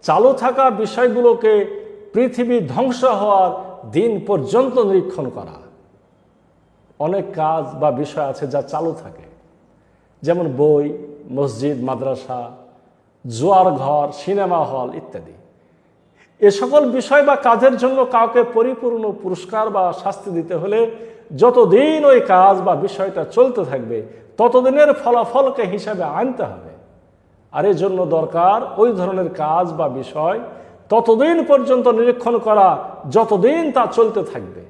চালু থাকা বিষয়গুলোকে পৃথিবী ধ্বংস হওয়ার দিন পর্যন্ত নিরীক্ষণ করা। অনেক কাজ বা বিষয় আছে যা চালু থাকে, যেমন বই, মসজিদ, মাদ্রাসা, জুয়ার ঘর, সিনেমা হল ইত্যাদি। এ সকল বিষয় বা কাজের জন্য কাউকে পরিপূর্ণ পুরস্কার বা শাস্তি দিতে হলে যতদিন ওই কাজ বা বিষয়টা চলতে থাকবে ততদিনের ফলাফলকে হিসাবে আনতে হবে। আর এর জন্য দরকার ওই ধরনের কাজ বা বিষয় ততদিন পর্যন্ত নিরীক্ষণ করা যতদিন তা চলতে থাকবে।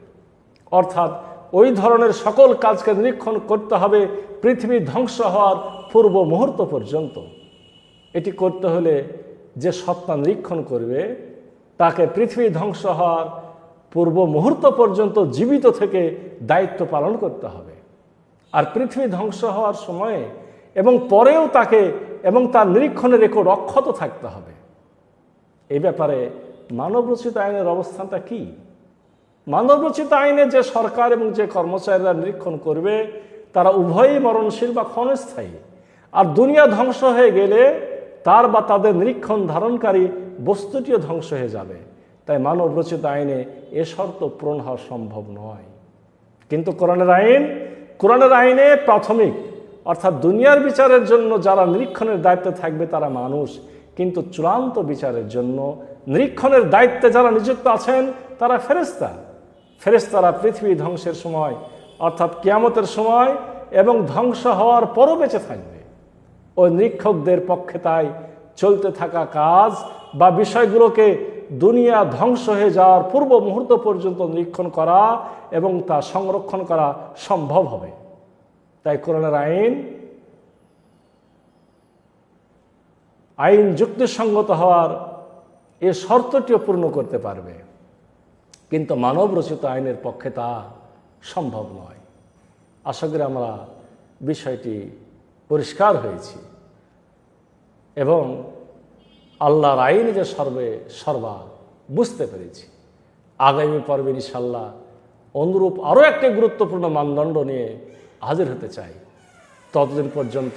অর্থাৎ ওই ধরনের সকল কাজকে নিরীক্ষণ করতে হবে পৃথিবী ধ্বংস হওয়ার পূর্ব মুহূর্ত পর্যন্ত। এটি করতে হলে যে সত্তা নিরীক্ষণ করবে তাকে পৃথিবী ধ্বংস হওয়ার পূর্ব মুহূর্ত পর্যন্ত জীবিত থেকে দায়িত্ব পালন করতে হবে। আর পৃথিবী ধ্বংস হওয়ার সময়ে এবং পরেও তাকে এবং তার নিরীক্ষণের রেকর্ড অক্ষত থাকতে হবে। এই ব্যাপারে মানবরচিত আইনের অবস্থানটা কি? মানবরচিত আইনে যে সরকার এবং যে কর্মচারীরা নিরীক্ষণ করবে তারা উভয়ই মরণশীল বা ক্ষণস্থায়ী। আর দুনিয়া ধ্বংস হয়ে গেলে তার বা তাদের নিরীক্ষণ ধারণকারী বস্তুটিও ধ্বংস হয়ে যাবে। তাই মানবরচিত আইনে এ শর্ত পূরণ হওয়া সম্ভব নয়। কিন্তু কোরআনের আইনে প্রাথমিক অর্থাৎ দুনিয়ার বিচারের জন্য যারা নিরীক্ষণের দায়িত্বে থাকবে তারা মানুষ, কিন্তু চূড়ান্ত বিচারের জন্য নিরীক্ষণের দায়িত্বে যারা নিযুক্ত আছেন তারা ফেরেশতা। ফেরেশতারা পৃথিবী ধ্বংসের সময় অর্থাৎ কিয়ামতের সময় এবং ধ্বংস হওয়ার পরও বেঁচে থাকবে। ওই নিরীক্ষকদের পক্ষে তাই চলতে থাকা কাজ বা বিষয়গুলোকে দুনিয়া ধ্বংস হয়ে যাওয়ার পূর্ব মুহূর্ত পর্যন্ত নিরীক্ষণ করা এবং তা সংরক্ষণ করা সম্ভব হবে। তাই কোরআনের আইন যুক্তিসঙ্গত হওয়ার এ শর্তটিও পূর্ণ করতে পারবে, কিন্তু মানব রচিত আইনের পক্ষে তা সম্ভব নয়। আশা করি আমরা বিষয়টি পরিষ্কার হয়েছি এবং আল্লাহর আইন যে সর্বা বুঝতে পেরেছি। আগামী পর্বে ইনশাআল্লাহ অনুরূপ আরও একটি গুরুত্বপূর্ণ মানদণ্ড নিয়ে হাজির হতে চাই। ততদিন পর্যন্ত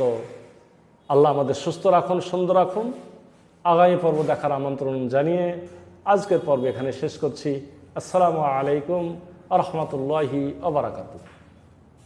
আল্লাহ আমাদের সুস্থ রাখুন, সুন্দর রাখুন। আগামী পর্ব দেখার আমন্ত্রণ জানিয়ে আজকের পর্ব এখানে শেষ করছি। আসসালামু আলাইকুম ওয়া রাহমাতুল্লাহি ওয়া বারাকাতুহু।